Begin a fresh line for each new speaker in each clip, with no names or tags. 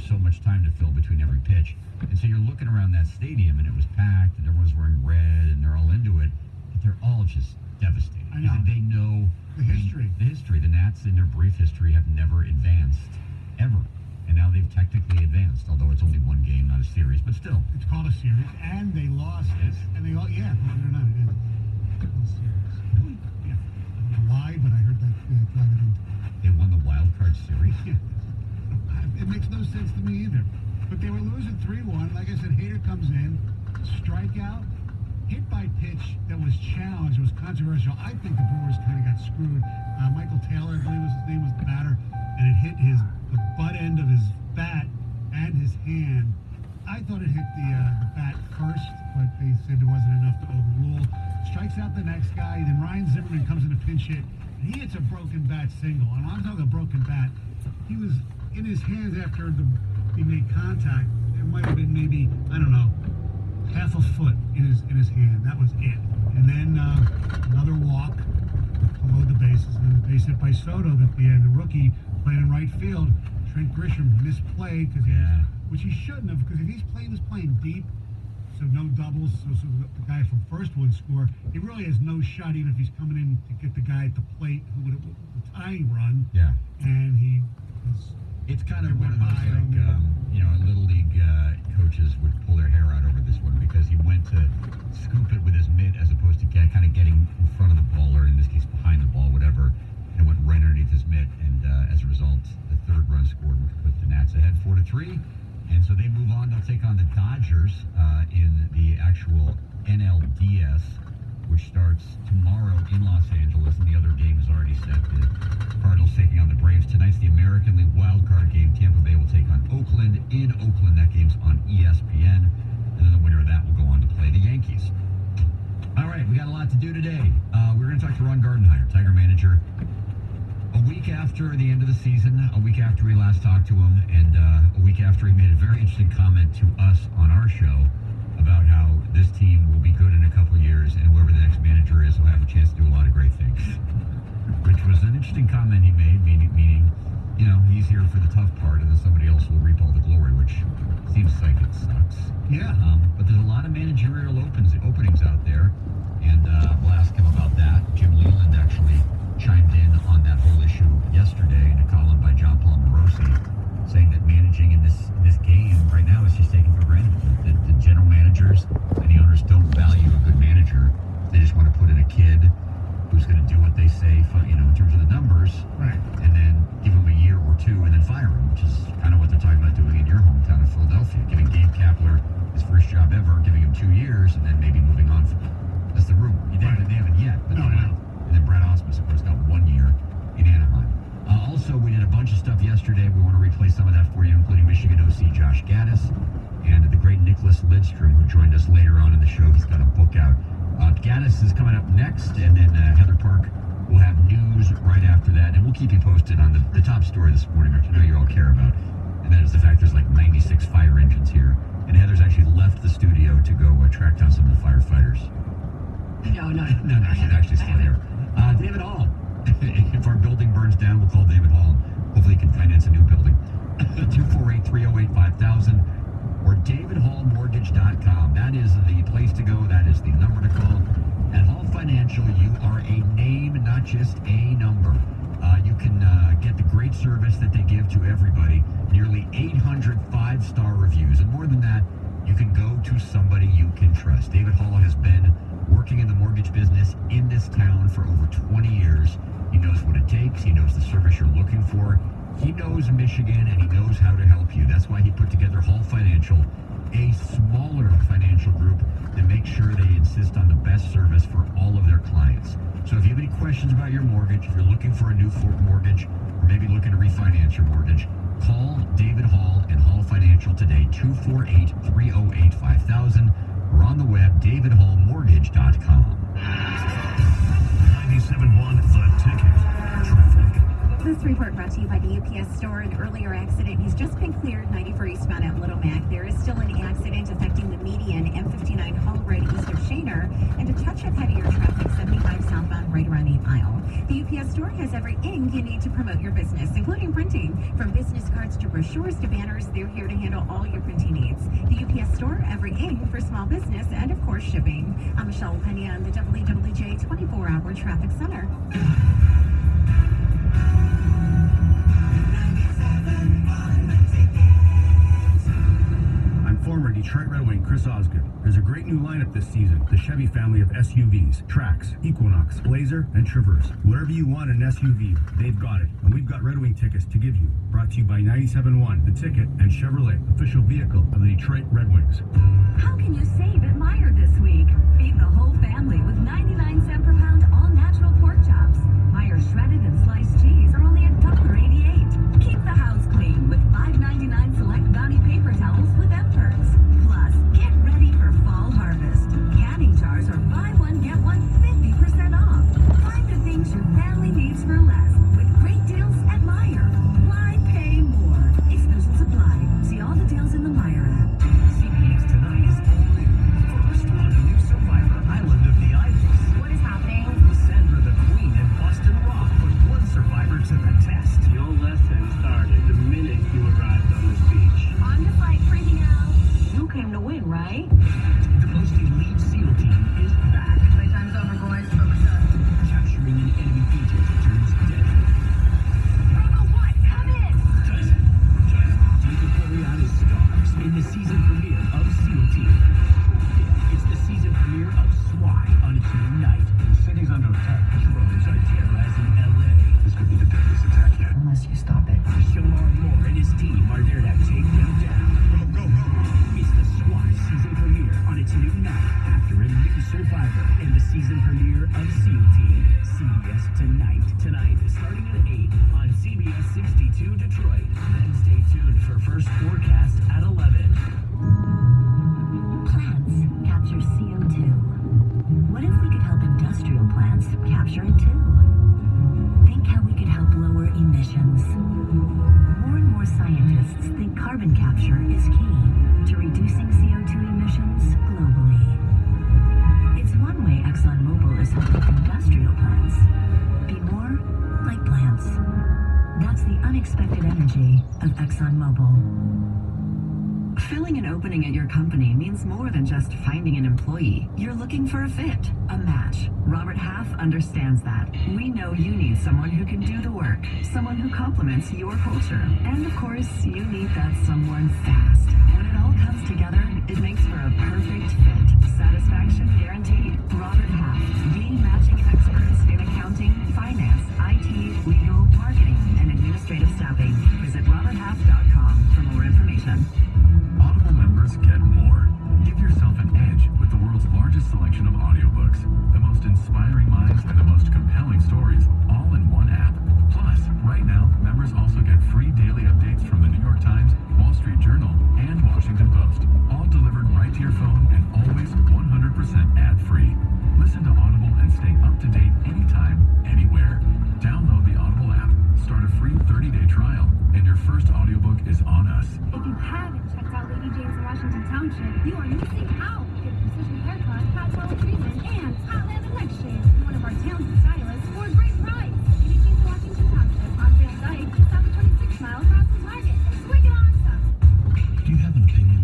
so much time to fill between every pitch. And so you're looking around that stadium, and it was packed, and everyone's wearing red, and they're all into it. But they're all just devastated.
I know.
They know
the history.
The history. The Nats, in their brief history, have never advanced, ever. And now they've technically advanced, although it's only one game, not a series, but still.
It's called a series, and they lost it. And they all, yeah, believe it or not, it is. It's called a series.
Really?
Yeah. I don't know why, but I heard that driving into
They won the wild card series?
Yeah. It makes no sense to me either. But they were losing 3-1. Like I said, Hader comes in, strikeout, hit by pitch that was challenged. It was controversial. I think the Brewers kind of got screwed. Michael Taylor, I believe was his name, was the batter, and it hit the butt end of his bat and his hand. I thought it hit the bat first, but they said there wasn't enough to overrule. Strikes out the next guy. Then Ryan Zimmerman comes in a pinch hit. And he hits a broken bat single. And I'm talking a broken bat. He was in his hands after he made contact. It might have been maybe, I don't know, half a foot in his hand. That was it. And then another walk to load the bases. And then the base hit by Soto at the end. The rookie playing in right field. Trent Grisham misplayed which he shouldn't have, because if he was playing deep, so no doubles, so the guy from first would score. He really has no shot, even if he's coming in to get the guy at the plate who would have the tying run.
Yeah.
And he was.
It's kind of one of those, like, Little League coaches would pull their hair out over this one because he went to scoop it with his mitt as opposed to kind of getting in front of the ball, or in this case behind the ball, whatever, and it went right underneath his mitt. And as a result, the third run scored, which put the Nats ahead 4-3. And so they move on. They'll take on the Dodgers in the actual NLDS, which starts tomorrow in Los Angeles, and the other game is already set. The Cardinals taking on the Braves. Tonight's the American League wildcard game. Tampa Bay will take on Oakland in Oakland. That game's on ESPN. And then the winner of that will go on to play the Yankees. All right, we got a lot to do today. We're going to talk to Ron Gardenhire, Tiger manager. A week after the end of the season, a week after we last talked to him, and a week after he made a very interesting comment to us on our show about how this team will be good in a couple of years, and whoever the next manager is will have a chance to do a lot of great things. Which was an interesting comment he made, meaning, he's here for the tough part, and then somebody else will reap all the glory, which seems like it sucks.
Yeah.
But there's a lot of managerial openings out there, and we'll ask him about that. Jim Leland actually chimed in on that whole issue yesterday in a column by John Paul Morosi, saying that managing in this game right now is just taken for granted. The general managers and the owners don't value a good manager. They just want to put in a kid who's going to do what they say, in terms of the numbers,
right,
and then give him a year or two and then fire him, which is kind of what they're talking about doing in your hometown of Philadelphia, giving Gabe Kapler his first job ever, giving him 2 years, and then maybe moving on. That's the rumor. They haven't yet, but
no.
And then Brad Ausmus, of course, got 1 year in Anaheim. Also, we did a bunch of stuff yesterday. We want to replay some of that for you, including Michigan OC Josh Gaddis and the great Nicholas Lidstrom, who joined us later on in the show. He's got a book out. Gaddis is coming up next, and then Heather Park will have news right after that. And we'll keep you posted on the top story this morning, which I know you all care about, and that is the fact there's like 96 fire engines here. And Heather's actually left the studio to go track down some of the firefighters.
No,
she's actually still here. David Hall. If our building burns down, we'll call David Hall. Hopefully he can finance a new building. 248-308-5000 or davidhallmortgage.com. That is the place to go. That is the number to call. At Hall Financial, you are a name, not just a number. You can get the great service that they give to everybody. Nearly 800 5-star reviews. And more than that, you can go to somebody you can trust. David Hall has been working in the mortgage business in this town for over 20 years. He knows what it takes. He knows the service you're looking for. He knows Michigan, and he knows how to help you. That's why he put together Hall Financial, a smaller financial group that makes sure they insist on the best service for all of their clients. So if you have any questions about your mortgage, if you're looking for a new mortgage, or maybe looking to refinance your mortgage, call David Hall and Hall Financial today, 248-308-5000, or on the web, davidhallmortgage.com.
97.1 The Ticket. Traffic. This report brought to you by the UPS store. An earlier accident has just been cleared 94 eastbound at Little Mac. There is still an accident affecting the median M59 Hull right east of Shaner, and a touch of heavier traffic 75 southbound right around 8 Mile. The UPS store has every ink you need to promote your business, including printing. From business cards to brochures to banners, they're here to handle all your printing needs. The UPS store, every ink for small business, and of course shipping. I'm Michelle Pena on the WWJ 24-hour traffic center.
I'm former Detroit Red Wing Chris Osgood. There's a great new lineup this season. The Chevy family of SUVs, Trax, Equinox, Blazer, and Traverse. Whatever you want in an SUV, they've got it. And we've got Red Wing tickets to give you. Brought to you by 97.1, The Ticket, and Chevrolet, official vehicle of the Detroit Red Wings.
How can you save at Meijer this week? Feed the whole family with 99 cents per pound all-natural pork chops. Meijer shredded and sliced cheese are only $1.88. Keep the house clean with $5.99 select Bounty paper towels with M-Perks. Plus, get ready for fall harvest. Canning jars are buy one, get one 50% off. Find the things your family needs for less with great deals at Meijer. Why pay more? Exclusions apply. See all the deals in the Meijer app.
CBS Tonight is all in. First on a new Survivor, Island of the Idols.
What is happening?
Sandra the Queen and Boston Rock put one survivor to the test.
Your lesson started the minute you arrived on this beach.
I'm just like freaking out.
You came to win, right?
The most elite SEAL team is back,
Playtime's over, boys. Focus up.
capturing an enemy agent that turns deadly.
Bravo 1, come in!
David Boreanaz stars in the season premiere of SEAL Team. It's the season premiere of SWAT on its new night.
The city's under attack.
Drones are terrorizing LA.
This could be the deadliest attack yet.
Unless you stop it.
Shamar Moore and his team are there to take them down.
Go, go, go.
It's the SWAT season premiere on its new night after a new Survivor and the season premiere of SEAL Team. CBS Tonight. Tonight, starting at 8 on CBS 62 Detroit. Then stay tuned for first forecast at 11.
Plants capture CO2. What if we could help industrial plants capture it too? Think how we could help lower emissions. More and more scientists think carbon capture is key to reducing CO2 emissions globally. It's one way ExxonMobil is helping industrial plants be more like plants. That's the unexpected energy of ExxonMobil.
Filling an opening at your company means more than just finding an employee. You're looking for a fit, a match. Robert Half understands that. We know you need someone who can do the work, someone who complements your culture. And of course, you need that someone fast. When it all comes together, it makes for a perfect fit. Satisfaction guaranteed. Robert Half, the matching experts in accounting, finance, IT, legal, marketing, and administrative staffing. Visit roberthalf.com for more information.
Audible members get more. Give yourself an edge with the world's largest selection of audiobooks, the most inspiring minds, and the most compelling stories, all in one app. Plus, right now, members also get free daily updates from the New York Times, Wall Street Journal, and Washington Post, all delivered right to your phone and always 100% ad-free. Listen to Audible and stay up to date anytime, anywhere. Download the Audible app, start a free 30-day trial, and your first audiobook is on us.
If you haven't checked out Lady Jane's in Washington Township, you are missing out. Get a precision haircut, hot towel treatment, and hot lamp neck shave. One of our talented stylists for a great price. Lady Jane's in Washington Township on Van Dyke, just off the 26 mile across from Target. Swing it on stuff.
Do you have an opinion?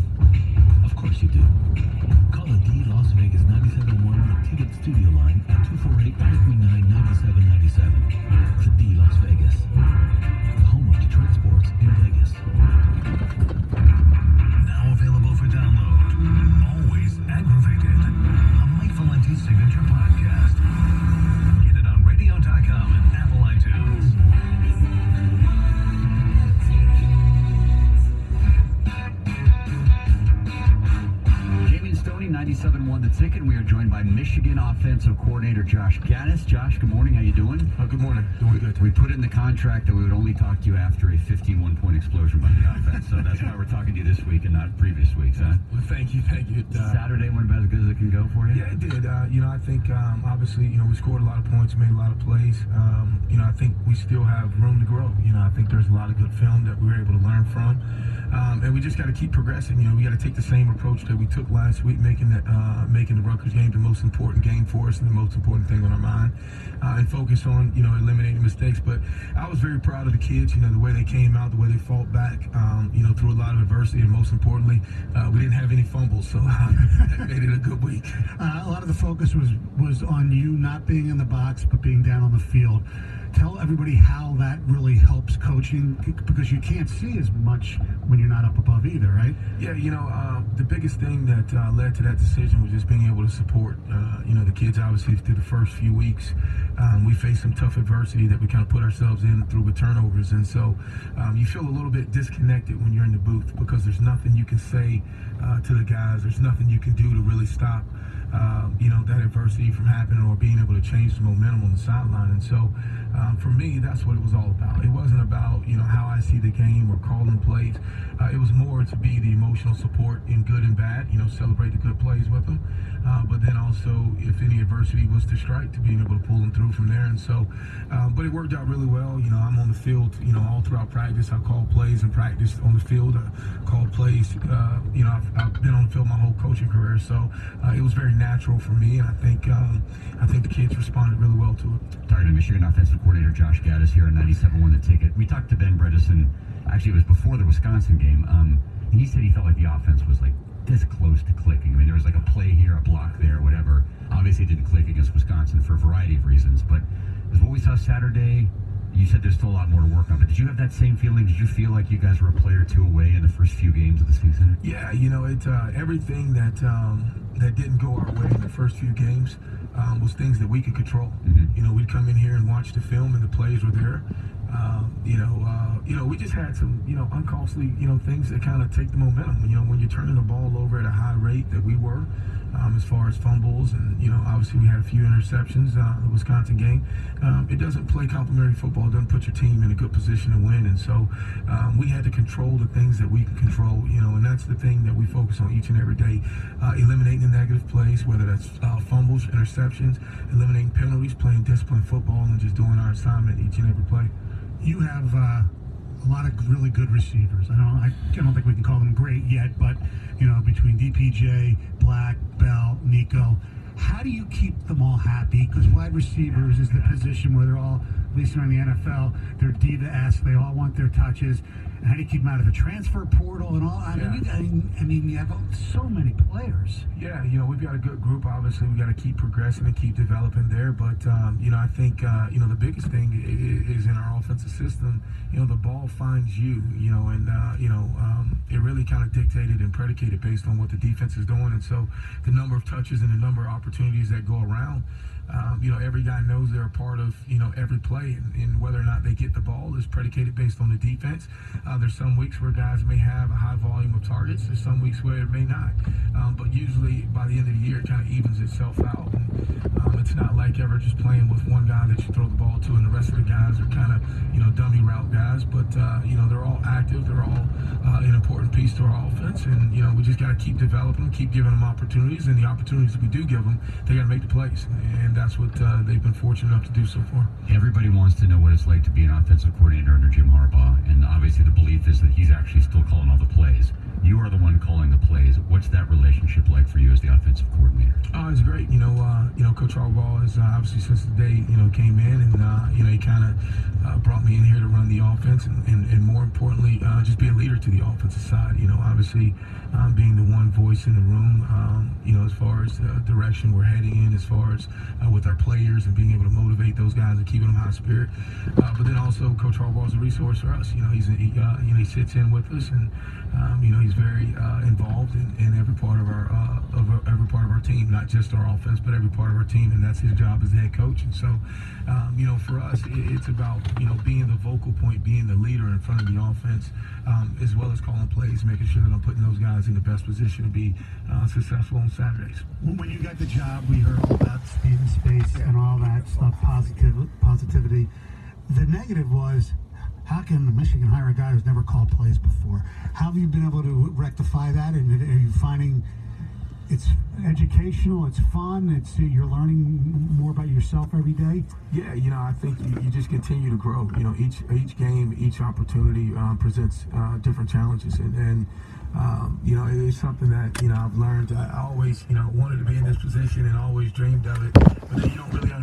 Of course you do. Call the D Las Vegas 97.1 The Ticket Studio line at 248-539-9797. The D Las Vegas, the home of Detroit sports in Vegas.
Now available for download. Always Aggravated. A Mike Valenti signature podcast. Get it on radio.com and Apple iTunes.
Jamie and Stoney, 97.1 The Ticket. We are joined by Michigan offensive coordinator Josh Gattis. Josh, good morning. How you doing?
Good morning. Doing good.
We put it in the contract that we would only talk to you after a 51-point explosion by the offense. So that's why we're talking to you this week and not previous weeks, huh?
Well, thank you.
Saturday went about as good as it can go for you?
Yeah, it did. I think obviously, we scored a lot of points, made a lot of plays. I think we still have room to grow. I think there's a lot of good film that we were able to learn from. And we just got to keep progressing. We got to take the same approach that we took last week, making the Rutgers game the most important game for us and the most important thing on our mind, and focus on, eliminating mistakes. But I was very proud of the kids, the way they came out, the way they fought back, through a lot of adversity, and most importantly, we didn't have any fumbles, so that made it a good week.
A lot of the focus was on you not being in the box, but being down on the field. Tell everybody how that really helps coaching, because you can't see as much when you're not up above either, right?
Yeah, the biggest thing that led to that decision was just being able to support, the kids, obviously, through the first few weeks. We faced some tough adversity that we kind of put ourselves in through with turnovers, and so you feel a little bit disconnected when you're in the booth, because there's nothing you can say to the guys. There's nothing you can do to really stop that adversity from happening or being able to change the momentum on the sideline. And so for me, that's what it was all about. It wasn't about, how I see the game or calling plays. It was more to be the emotional support in good and bad, celebrate the good plays with them. But then also, if any adversity was to strike, to being able to pull them through from there. And so, but it worked out really well. I'm on the field, all throughout practice. I called plays in practice on the field. I called plays, I've been on the field my whole coaching career. So it was very natural for me. And I think the kids responded really well to it.
Talking to Michigan offensive coordinator Josh Gaddis here on 97.1 The Ticket. We talked to Ben Bredesen. Actually, it was before the Wisconsin game. And he said he felt like the offense was like this close to clicking. I mean, there was like a play here, a block there, whatever. Obviously, it didn't click against Wisconsin for a variety of reasons. But is what we saw Saturday, you said there's still a lot more to work on. But did you have that same feeling? Did you feel like you guys were a play or two away in the first few games of the season?
Yeah, everything that didn't go our way in the first few games was things that we could control. Mm-hmm. We'd come in here and watch the film, and the plays were there. We just had some, uncostly, things that kind of take the momentum. When you're turning the ball over at a high rate that we were, as far as fumbles, and obviously we had a few interceptions in the Wisconsin game. It doesn't play complimentary football. It doesn't put your team in a good position to win, and so we had to control the things that we can control. And that's the thing that we focus on each and every day, eliminating the negative plays, whether that's fumbles, interceptions, eliminating penalties, playing disciplined football, and just doing our assignment each and every play.
You have a lot of really good receivers. I don't think we can call them great yet, but between DPJ, Black, Bell, Nico, how do you keep them all happy? Because wide receivers is the position where they're all, at least in the NFL, they're diva-esque. They all want their touches. And how do you keep them out of the transfer portal and all? I mean, you have so many players.
Yeah, we've got a good group. Obviously, we got to keep progressing and keep developing there. But I think the biggest thing is in our offensive system. The ball finds you. It really kind of dictated and predicated based on what the defense is doing, and so the number of touches and the number of opportunities that go around. Every guy knows they're a part of, every play, and whether or not they get the ball is predicated based on the defense. There's some weeks where guys may have a high volume of targets. There's some weeks where it may not. But usually by the end of the year, it kind of evens itself out. And, it's not like ever just playing with one guy that you throw the ball to, and the rest of the guys are kind of, dummy route guys. But, they're all active. They're all an important piece to our offense. And, we just got to keep developing, keep giving them opportunities. And the opportunities we do give them, they got to make the plays. And that's what they've been fortunate enough to do so far.
Everybody wants to know what it's like to be an offensive coordinator under Jim Harbaugh, and obviously the belief is that he's actually still calling all the plays. You are the one calling the plays. What's that relationship like for you as the offensive coordinator?
Oh, it's great. Coach Harbaugh is obviously since the day came in, and he kind of brought me in here to run the offense, and more importantly, just be a leader to the offensive side. Obviously being the one voice in the room. As far as the direction we're heading in, as far as with our players and being able to motivate those guys and keeping them high spirit. But then also, Coach Harbaugh is a resource for us. He sits in with us, and he's very involved in every part of our team, not just our offense, but every part of our team, and that's his job as the head coach. And so, for us, it's about being the vocal point, being the leader in front of the offense, as well as calling plays, making sure that I'm putting those guys in the best position to be successful on Saturdays.
When you got the job, we heard all about speed and space and all that stuff, positivity. The negative was how can Michigan hire a guy who's never called plays before? How have you been able to rectify that? And are you finding it's educational, it's fun, you're learning more about yourself every day?
Yeah, I think you just continue to grow. Each game, each opportunity presents different challenges, and it's something that I've learned. I always wanted to be in this position and always dreamed of it, but then you don't really understand